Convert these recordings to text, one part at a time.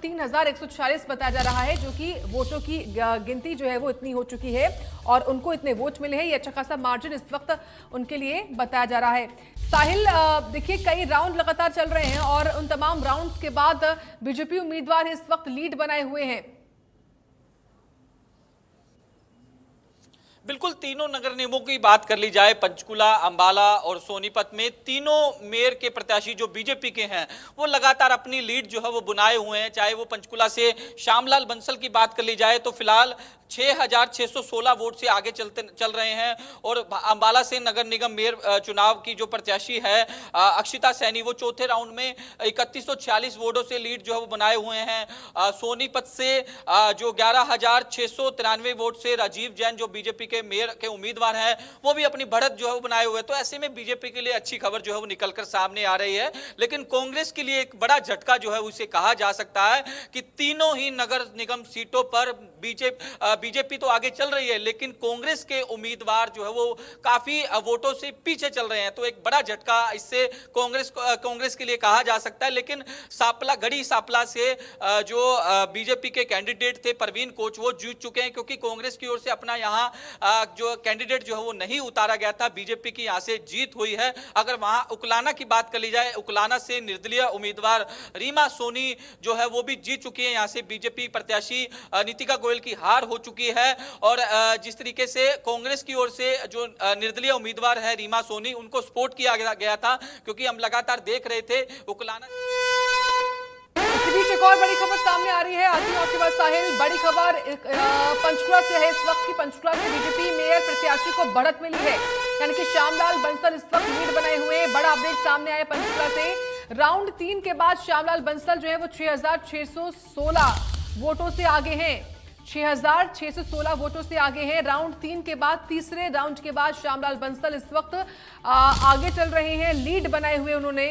3140 बताया जा रहा है, जो कि वोटों की गिनती जो है वो इतनी हो चुकी है और उनको इतने वोट मिले हैं। ये अच्छा खासा मार्जिन इस वक्त उनके लिए बताया जा रहा है। साहिल, देखिए कई राउंड लगातार चल रहे हैं और उन तमाम राउंड्स के बाद बीजेपी उम्मीदवार इस वक्त लीड बनाए हुए हैं। बिल्कुल, तीनों नगर निगमों की बात कर ली जाए, पंचकुला, अंबाला और सोनीपत में तीनों मेयर के प्रत्याशी जो बीजेपी के हैं वो लगातार अपनी लीड जो है वो बनाए हुए हैं। चाहे वो पंचकुला से श्यामलाल बंसल की बात कर ली जाए तो फिलहाल 6616 वोट से आगे चल रहे हैं, और अंबाला से नगर निगम मेयर चुनाव की जो प्रत्याशी है अक्षिता सैनी, वो चौथे राउंड में 3146 वोटों से लीड जो है वो बनाए हुए हैं। सोनीपत से जो 11693 वोट से राजीव जैन जो बीजेपी के मेयर के उम्मीदवार हैं वो भी अपनी बढ़त जो है वो बनाए हुए हैं। तो ऐसे में बीजेपी के लिए अच्छी खबर जो है वो निकलकर सामने आ रही है, लेकिन कांग्रेस के लिए एक बड़ा झटका जो है उसे कहा जा सकता है कि तीनों ही नगर निगम सीटों पर बीजेपी तो आगे चल रही है, लेकिन कांग्रेस के उम्मीदवार जो है वो काफी वोटों से पीछे चल रहे हैं। तो एक बड़ा झटका इससे कांग्रेस के लिए कहा जा सकता है। लेकिन गढ़ी सांपला से जो बीजेपी के कैंडिडेट थे परवीन कोच, वो जीत चुके हैं, क्योंकि कांग्रेस की ओर से अपना यहां जो कैंडिडेट जो है वो नहीं उतारा गया था। बीजेपी की यहां से जीत हुई है। अगर वहां उकलाना की बात कर ली जाए, उकलाना से निर्दलीय उम्मीदवार रीमा सोनी जो है वो भी जीत चुकी है। यहां से बीजेपी प्रत्याशी नीतिका गोयल की हार हो चुकी है, और जिस तरीके से कांग्रेस की ओर से जो निर्दलीय उम्मीदवार है रीमा सोनी, उनको सपोर्ट किया गया था, क्योंकि हम लगातार देख रहे थे उकलाना। इस बीच एक और बड़ी खबर सामने आ रही है, आती है आपके पास साहिल। बड़ी खबर पंचकुला से है इस वक्त की। पंचकुला से बीजेपी मेयर प्रत्याशी को बढ़त मिली है, यानी कि श्यामलाल बंसल इस वक्त लीड बनाए हुए हैं। बड़ा अपडेट सामने आया पंचकुला से। राउंड 3 के बाद श्यामलाल बंसल जो है वो 6616 वोटों से आगे हैं। 6616 वोटों से आगे हैं। राउंड 3 के बाद, तीसरे राउंड के बाद श्यामलाल बंसल इस वक्त आगे चल रहे हैं, लीड बनाए हुए उन्होंने।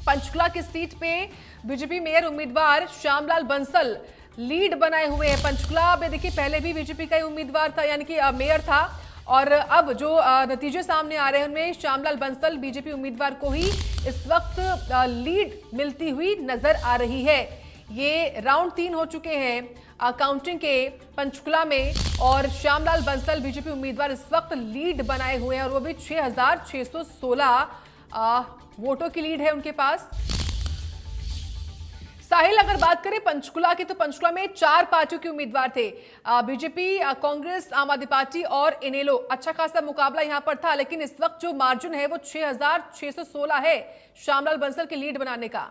पंचकुला की सीट पे बीजेपी मेयर उम्मीदवार श्यामलाल बंसल लीड बनाए हुए हैं। पंचकुला में देखिए पहले भी बीजेपी का ही उम्मीदवार था, यानी कि मेयर था, और अब जो नतीजे सामने आ रहे हैं उनमें श्यामलाल बंसल बीजेपी उम्मीदवार को ही इस वक्त लीड मिलती हुई नजर आ रही है। ये राउंड 3 हो चुके हैं काउंटिंग के पंचकुला में, और श्यामलाल बंसल बीजेपी उम्मीदवार इस वक्त लीड बनाए हुए हैं, और वो भी 6616 वोटों की लीड है उनके पास। साहिल, अगर बात करें पंचकुला की, तो पंचकुला में 4 पार्टियों के उम्मीदवार थे, बीजेपी, कांग्रेस, आम आदमी पार्टी और इनेलो। अच्छा खासा मुकाबला यहां पर था, लेकिन इस वक्त जो मार्जिन है वो 6616 है श्यामलाल बंसल की लीड बनाने का।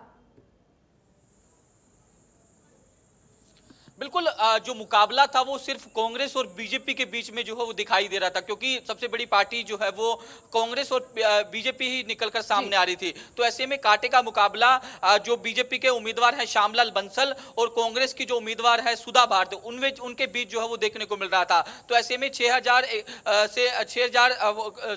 बिल्कुल, जो मुकाबला था वो सिर्फ कांग्रेस और बीजेपी के बीच में जो है वो दिखाई दे रहा था, क्योंकि सबसे बड़ी पार्टी जो है वो कांग्रेस और बीजेपी ही निकलकर सामने आ रही थी। तो ऐसे में कांटे का मुकाबला जो बीजेपी के उम्मीदवार है श्यामलाल बंसल और कांग्रेस की जो उम्मीदवार है सुधा भारती, उनके बीच जो है वो देखने को मिल रहा था। तो ऐसे में 6000 से 6000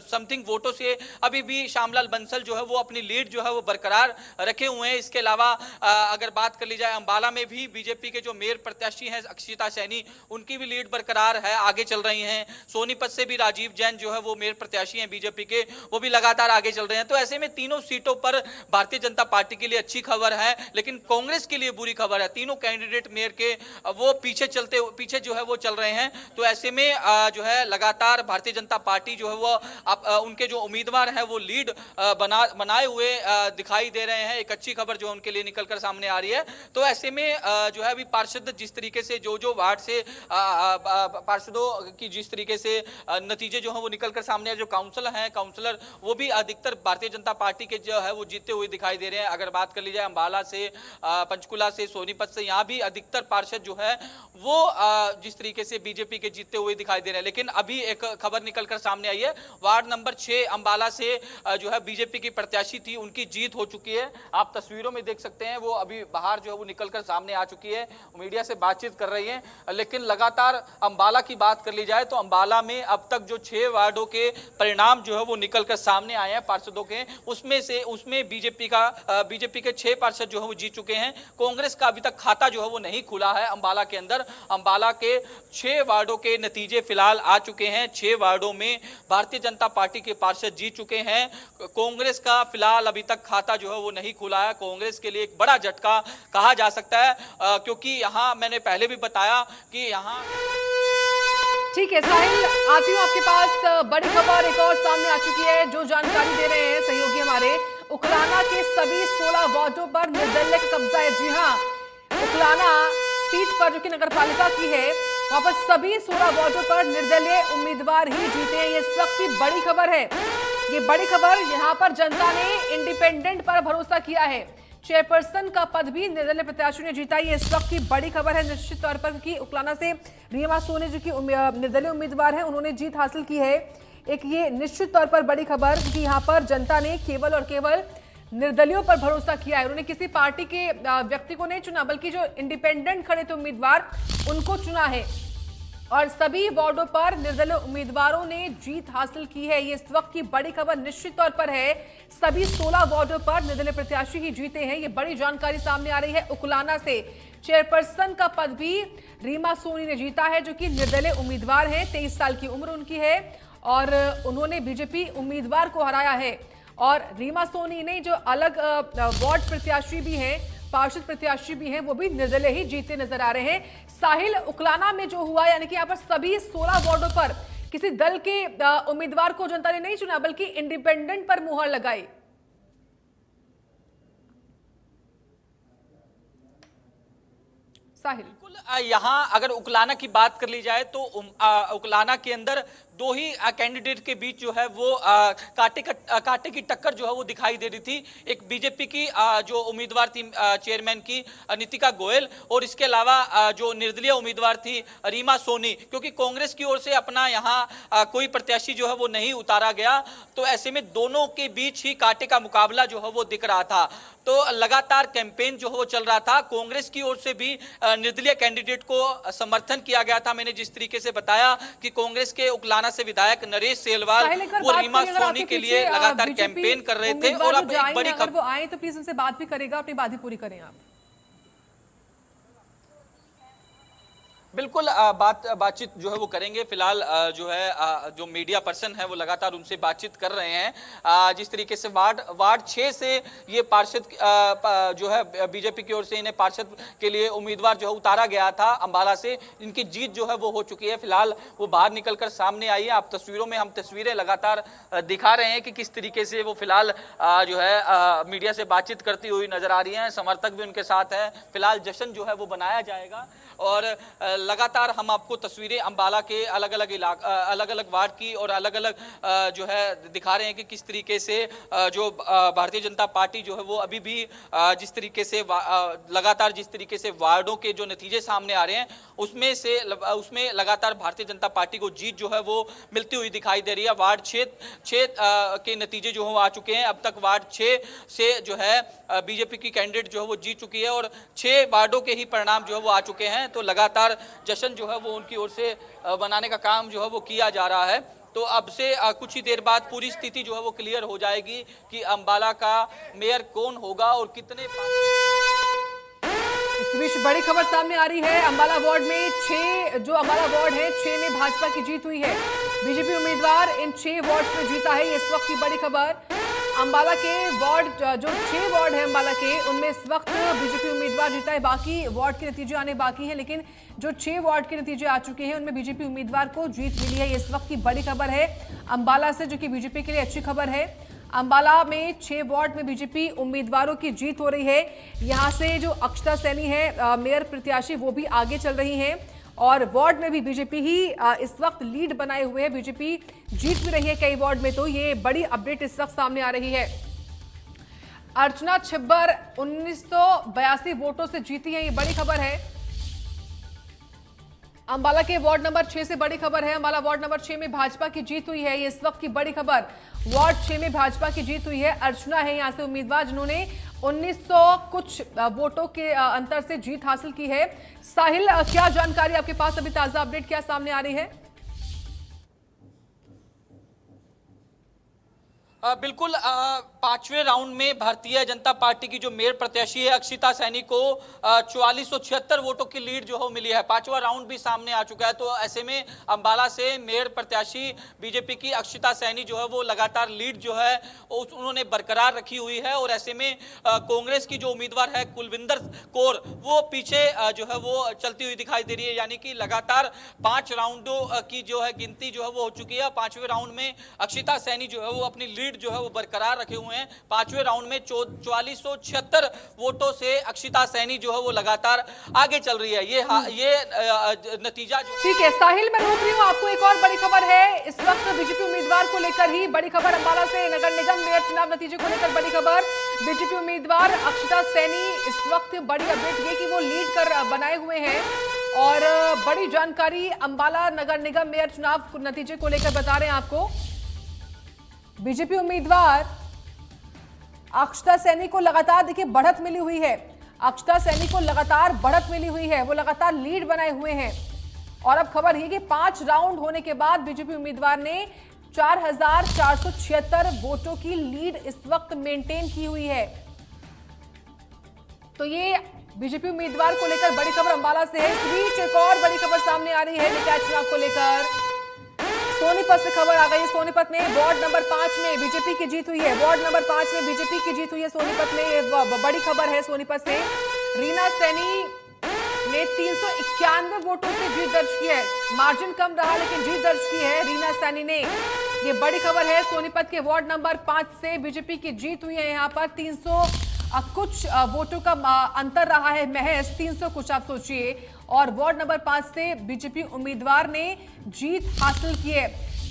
समथिंग वोटों से अभी भी श्यामलाल बंसल जो है वो अपनी लीड जो है वो बरकरार रखे हुए हैं। इसके अलावा अगर बात कर ली जाए, अंबाला में भी बीजेपी के जो मेयर प्रत्याशी हैं अक्षिता सैनी, उनकी भी लीड बरकरार है, आगे चल रही हैं। सोनीपत से भी राजीव जैन जो है वो मेयर प्रत्याशी हैं बीजेपी के, वो भी लगातार आगे चल रहे हैं। तो ऐसे में तीनों सीटों पर भारतीय जनता पार्टी के लिए अच्छी खबर है, लेकिन कांग्रेस के लिए बुरी खबर है। तीनों कैंडिडेट मेयर के वो पीछे जो है वो चल रहे हैं। तो ऐसे में जो है लगातार भारतीय जनता पार्टी जो है वो उनके जो उम्मीदवार हैं वो लीड बनाए हुए दिखाई दे रहे हैं। एक अच्छी खबर जो उनके लिए निकलकर सामने आ रही है। तो ऐसे में जो है अभी पार्षद जिस तरीके से जो वार्ड से पार्षदों की जिस तरीके से नतीजे जो है वो निकलकर सामने, जो काउंसलर वो भी अधिकतर भारतीय जनता पार्टी के जो है वो जीतते हुए दिखाई दे रहे हैं। अगर बात कर ली जाए अंबाला से, पंचकुला से, सोनीपत से, यहाँ भी अधिकतर पार्षद जो है वो जिस तरीके से बीजेपी के जीतते हुए दिखाई दे रहे हैं। लेकिन अभी एक खबर निकलकर सामने आई है, वार्ड नंबर 6 अंबाला से जो है बीजेपी की प्रत्याशी थी, उनकी जीत हो चुकी है। आप तस्वीरों में देख सकते हैं, वो अभी बाहर जो है वो निकलकर सामने आ चुकी है। मीडिया से बातचीत कर रही हैं। लेकिन लगातार अंबाला की बात कर ली जाए तो अंबाला में अब तक जो 6 वार्डों के परिणाम जो है वो निकल कर सामने आए हैं पार्षदों के, उसमें बीजेपी के 6 पार्षद जो है वो जीत चुके हैं। कांग्रेस का अभी तक खाता जो है वो नहीं खुला है अंबाला के अंदर। अंबाला के 6 वार्डों के नतीजे फिलहाल आ चुके हैं। 6 वार्डों में भारतीय जनता पार्टी के पार्षद जीत चुके हैं। कांग्रेस का फिलहाल अभी तक खाता जो है वो नहीं खुला है। कांग्रेस के लिए एक बड़ा झटका कहा जा सकता है, क्योंकि यहाँ मैंने पहले भी बताया कि यहाँ। ठीक है साहिल, आती हूँ आपके पास। बड़ी खबर एक और सामने आ चुकी है, जो जानकारी दे रहे हैं सहयोगी हमारे। उकलाना के सभी 16 वार्डों पर निर्दलीय का कब्जा है। जी हाँ, उकलाना सीट पर जो कि नगर पालिका की है, वहां पर सभी 16 वार्डों पर निर्दलीय उम्मीदवार ही जीते हैं। ये इस वक्त की बड़ी खबर है। ये बड़ी खबर, यहाँ पर जनता ने इंडिपेंडेंट पर भरोसा किया है। चेयरपर्सन का पद भी निर्दलीय प्रत्याशी ने जीता। ये इस वक्त की बड़ी खबर है निश्चित तौर पर, क्योंकि उकलाना से रीमा सोनी जो कि निर्दलीय उम्मीदवार है, उन्होंने जीत हासिल की है। एक ये निश्चित तौर पर बड़ी खबर, क्योंकि यहाँ पर जनता ने केवल और केवल निर्दलियों पर भरोसा किया है। उन्होंने किसी पार्टी के व्यक्ति को नहीं चुना, बल्कि जो इंडिपेंडेंट खड़े थे उम्मीदवार, उनको चुना है। और सभी वार्डों पर निर्दलीय उम्मीदवारों ने जीत हासिल की है। ये इस वक्त की बड़ी खबर निश्चित तौर पर है। सभी 16 वार्डों पर निर्दलीय प्रत्याशी ही जीते हैं। ये बड़ी जानकारी सामने आ रही है उकलाना से। चेयरपर्सन का पद भी रीमा सोनी ने जीता है, जो कि निर्दलीय उम्मीदवार है। 23 साल की उम्र उनकी है और उन्होंने बीजेपी उम्मीदवार को हराया है। और रीमा सोनी ने जो अलग वार्ड प्रत्याशी भी हैं, पार्षद प्रत्याशी भी हैं, वो भी निर्दलीय ही जीते नजर आ रहे हैं। साहिल, उकलाना में जो हुआ, यानी कि यहाँ पर सभी 16 वार्डों पर किसी दल के उम्मीदवार को जनता ने नहीं चुना, बल्कि इंडिपेंडेंट पर मुहर लगाई। साहिल, यहाँ अगर उकलाना की बात कर ली जाए तो उकलाना के अंदर 2 ही कैंडिडेट के बीच जो है वो कांटे की टक्कर जो है वो दिखाई दे रही थी। एक बीजेपी की जो उम्मीदवार थी चेयरमैन की नितिका गोयल, और इसके अलावा जो निर्दलीय उम्मीदवार थी रीमा सोनी, क्योंकि कांग्रेस की ओर से अपना यहाँ कोई प्रत्याशी जो है वो नहीं उतारा गया। तो ऐसे में दोनों के बीच ही कांटे का मुकाबला जो है वो दिख रहा था। तो लगातार कैंपेन जो है वो चल रहा था। कांग्रेस की ओर से भी निर्दलीय कैंडिडेट को समर्थन किया गया था। मैंने जिस तरीके से बताया कि कांग्रेस के उकलाना से विधायक नरेश सेलवाल वो रीमा सोनी के लिए लगातार कैंपेन कर रहे थे। और अब एक बड़ी खबर, वो आए तो प्लीज उनसे बात भी करेगा, अपनी बात भी पूरी करें आप। बिल्कुल बातचीत जो है वो करेंगे। फिलहाल जो है जो मीडिया पर्सन है वो लगातार उनसे बातचीत कर रहे हैं। जिस तरीके से वार्ड 6 से ये पार्षद जो है बीजेपी की ओर से इन्हें पार्षद के लिए उम्मीदवार जो है उतारा गया था अंबाला से, इनकी जीत जो है वो हो चुकी है। फिलहाल वो बाहर निकलकर सामने आई है। आप तस्वीरों में हम तस्वीरें लगातार दिखा रहे हैं कि किस तरीके से वो फिलहाल जो है मीडिया से बातचीत करती हुई नजर आ रही हैं। समर्थक भी उनके साथ हैं। फिलहाल जश्न जो है वो बनाया जाएगा और लगातार हम आपको तस्वीरें अंबाला के अलग अलग वार्ड की और अलग अलग जो है दिखा रहे हैं कि किस तरीके से जो भारतीय जनता पार्टी जो है वो अभी भी जिस तरीके से लगातार जिस तरीके से वार्डों के जो नतीजे सामने आ रहे हैं उसमें लगातार भारतीय जनता पार्टी को जीत जो है वो मिलती हुई दिखाई दे रही है। वार्ड 6 के नतीजे जो है वो आ चुके हैं। अब तक वार्ड 6 से जो है बीजेपी की कैंडिडेट जो है वो जीत चुकी है और 6 वार्डों के ही परिणाम जो है वो आ चुके हैं। तो लगातार जश्न जो है वो उनकी ओर से बनाने का काम जो है वो किया जा रहा है। तो अब से कुछ ही देर बाद पूरी स्थिति जो है वो क्लियर हो जाएगी कि अंबाला का मेयर कौन होगा और कितने। इस बीच बड़ी खबर सामने आ रही है। अंबाला वार्ड में 6 जो अंबाला वार्ड है 6 में भाजपा की जीत हुई है। बीजेपी उम्मीदवार इन 6 वार्ड में जीता है। ये इस वक्त की बड़ी खबर। अंबाला के वार्ड जो 6 वार्ड है अंबाला के, उनमें इस वक्त बीजेपी उम्मीदवार जीता है। बाकी वार्ड के नतीजे आने बाकी हैं, लेकिन जो 6 वार्ड के नतीजे आ चुके हैं उनमें बीजेपी उम्मीदवार को जीत मिली है। ये इस वक्त की बड़ी खबर है अंबाला से, जो कि बीजेपी के लिए अच्छी खबर है। अंबाला में 6 वार्ड में बीजेपी उम्मीदवारों की जीत हो रही है। यहाँ से जो अक्षता सैनी है मेयर प्रत्याशी, वो भी आगे चल रही हैं और वार्ड में भी बीजेपी ही इस वक्त लीड बनाए हुए है। बीजेपी जीत भी रही है कई वार्ड में। तो ये बड़ी अपडेट इस वक्त सामने आ रही है। अर्चना छिब्बर 1982 वोटों से जीती है, ये बड़ी खबर है। अंबाला के वार्ड नंबर 6 से बड़ी खबर है। अंबाला वार्ड नंबर 6 में भाजपा की जीत हुई है, ये इस वक्त की बड़ी खबर। वार्ड 6 में भाजपा की जीत हुई है। अर्चना है यहाँ से उम्मीदवार, जिन्होंने 1900 कुछ वोटों के अंतर से जीत हासिल की है। साहिल, क्या जानकारी आपके पास, अभी ताजा अपडेट क्या सामने आ रही है? बिल्कुल, पांचवें राउंड में भारतीय जनता पार्टी की जो मेयर प्रत्याशी है अक्षिता सैनी को 4476 वोटों की लीड जो है मिली है। पांचवा राउंड भी सामने आ चुका है, तो ऐसे में अंबाला से मेयर प्रत्याशी बीजेपी की अक्षिता सैनी जो है वो लगातार लीड जो है उन्होंने बरकरार रखी हुई है। और ऐसे में कांग्रेस की जो उम्मीदवार है कुलविंदर कौर, वो पीछे जो है वो चलती हुई दिखाई दे रही है। यानी कि लगातार 5 राउंडों की जो है गिनती जो है वो हो चुकी है। पांचवें राउंड में अक्षिता सैनी जो है वो अपनी लीड जो है वो बरकरार रखे हुए हैं। पांचवें राउंड में 4476 वोटों से अक्षिता सैनी जो है वो लगातार आगे चल रही है। ये नतीजा जो ठीक है साहिल, मैं रोक रही हूँ आपको। एक और बड़ी खबर है इस वक्त बीजेपी उम्मीदवार को लेकर ही बड़ी खबर। अंबाला से नगर निगम मेयर चुनाव नतीजे को लेकर बड़ी खबर। बीजेपी उम्मीदवार अक्षिता सैनी इस वक्त बड़ी अपडेट ये कि वो लीड कर बनाए हुए हैं। और बड़ी जानकारी अंबाला नगर निगम मेयर चुनाव नतीजे को लेकर बता रहे हैं आपको। बीजेपी उम्मीदवार अक्षिता सैनी को लगातार देखिए बढ़त मिली हुई है। अक्षिता सैनी को लगातार बढ़त मिली हुई है, वो लगातार लीड बनाए हुए हैं। और अब खबर है कि 5 राउंड होने के बाद बीजेपी उम्मीदवार ने 4476 वोटों की लीड इस वक्त मेंटेन की हुई है। तो ये बीजेपी उम्मीदवार को लेकर बड़ी खबर अंबाला से है। इस बीच एक और बड़ी खबर सामने आ रही है निकाय चुनाव को लेकर। सोनीपत से खबर आ गई है। सोनीपत में वार्ड नंबर 5 में बीजेपी की जीत हुई है। वार्ड नंबर 5 में बीजेपी की जीत हुई है सोनीपत में। ये बड़ी खबर है सोनीपत से। रीना सैनी ने 391 वोटों से जीत दर्ज की है। मार्जिन कम रहा लेकिन जीत दर्ज की है रीना सैनी ने। ये बड़ी खबर है। सोनीपत के वार्ड नंबर 5 से बीजेपी की जीत हुई है। यहाँ पर 300 कुछ वोटों का अंतर रहा है, महज 300 कुछ, आप सोचिए। और वार्ड नंबर 5 से बीजेपी उम्मीदवार ने जीत हासिल की है।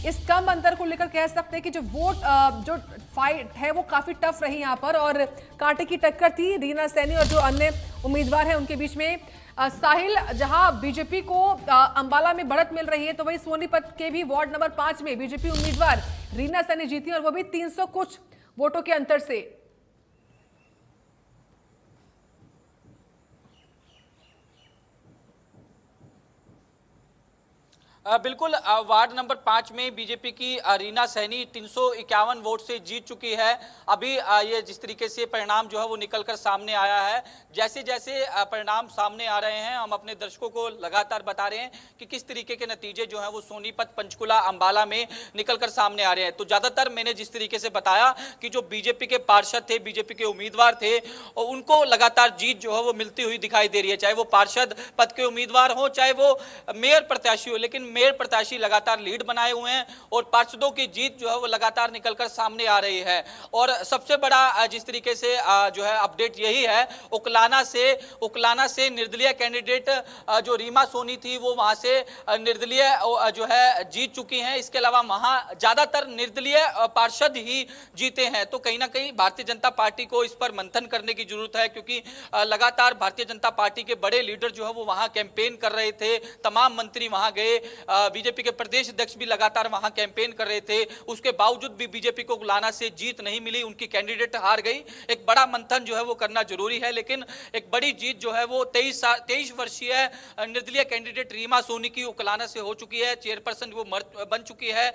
इस कम अंतर को लेकर कह सकते हैं कि जो फाइट है वो काफी टफ रही यहाँ पर और कांटे की टक्कर थी रीना सैनी और जो अन्य उम्मीदवार हैं उनके बीच में। साहिल, जहां बीजेपी को अंबाला में बढ़त मिल रही है, तो वही सोनीपत के भी वार्ड नंबर 5 में बीजेपी उम्मीदवार रीना सैनी जीती और वो भी 300 कुछ वोटों के अंतर से। बिल्कुल, वार्ड नंबर 5 में बीजेपी की रीना सैनी 351 वोट से जीत चुकी है। अभी ये जिस तरीके से परिणाम जो है वो निकलकर सामने आया है, जैसे जैसे परिणाम सामने आ रहे हैं हम अपने दर्शकों को लगातार बता रहे हैं कि किस तरीके के नतीजे जो हैं वो सोनीपत, पंचकुला, अंबाला में निकलकर सामने आ रहे हैं। तो ज़्यादातर मैंने जिस तरीके से बताया कि जो बीजेपी के पार्षद थे, बीजेपी के उम्मीदवार थे, उनको लगातार जीत जो है वो मिलती हुई दिखाई दे रही है। चाहे वो पार्षद पद के उम्मीदवार हो, चाहे वो मेयर प्रत्याशी हो, लेकिन मेयर प्रत्याशी लगातार लीड बनाए हुए हैं और पार्षदों की जीत जो है वो लगातार निकलकर सामने आ रही है। और सबसे बड़ा जिस तरीके से जो है अपडेट यही है, उकलाना से निर्दलीय कैंडिडेट जो रीमा सोनी थी वो वहां से निर्दलीय जो है जीत चुकी हैं। इसके अलावा वहां ज्यादातर निर्दलीय पार्षद ही जीते हैं। तो कहीं ना कहीं भारतीय जनता पार्टी को इस पर मंथन करने की जरूरत है, क्योंकि लगातार भारतीय जनता पार्टी के बड़े लीडर जो है वो वहां कैंपेन कर रहे थे, तमाम मंत्री वहां गए, बीजेपी के प्रदेश अध्यक्ष भी लगातार वहां कैंपेन कर रहे थे। उसके बावजूद भी बीजेपी को उकलाना से जीत नहीं मिली, उनकी कैंडिडेट हार गई। एक बड़ा मंथन जो है वो करना जरूरी है, लेकिन एक बड़ी जीत जो है वो 23 वर्षीय निर्दलीय कैंडिडेट रीमा सोनी की उकलाना से हो चुकी है। चेयरपर्सन वो बन चुकी है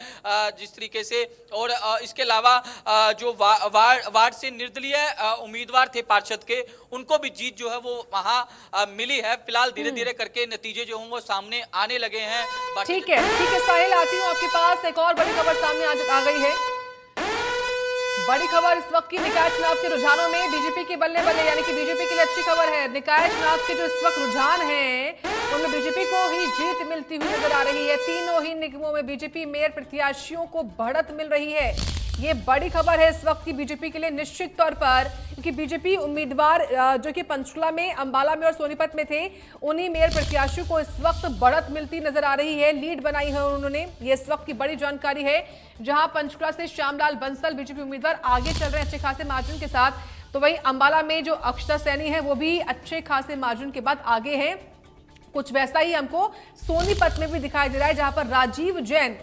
जिस तरीके से। और इसके अलावा जो वार्ड से निर्दलीय उम्मीदवार थे पार्षद के, उनको भी जीत जो है वो वहां मिली है। फिलहाल धीरे धीरे करके नतीजे जो हैं वो सामने आने लगे हैं। ठीक है साहिल, आती हूँ आपके पास। एक और बड़ी खबर सामने आ गई है। बड़ी खबर इस वक्त की निकाय चुनाव के रुझानों में बीजेपी के बल्ले बल्ले, यानी कि बीजेपी के लिए अच्छी खबर है। निकाय चुनाव के जो इस वक्त रुझान हैं उनमें बीजेपी को ही जीत मिलती हुई नजर आ रही है। तीनों ही निगमों में बीजेपी मेयर प्रत्याशियों को बढ़त मिल रही है। ये बड़ी खबर है इस वक्त की बीजेपी के लिए निश्चित तौर पर, क्योंकि बीजेपी उम्मीदवार जो कि पंचकुला में, अंबाला में और सोनीपत में थे, उन्हीं मेयर प्रत्याशियों को इस वक्त बढ़त मिलती नजर आ रही है, लीड बनाई है उन्होंने। ये इस वक्त की बड़ी जानकारी है। जहां पंचकुला से श्यामलाल बंसल बीजेपी उम्मीदवार आगे चल रहे हैं अच्छे खासे मार्जिन के साथ, तो वही अंबाला में जो अक्षिता सैनी है वो भी अच्छे खासे मार्जिन के बाद आगे है। कुछ वैसा ही हमको सोनीपत में भी दिखाई दे रहा है, जहां पर राजीव जैन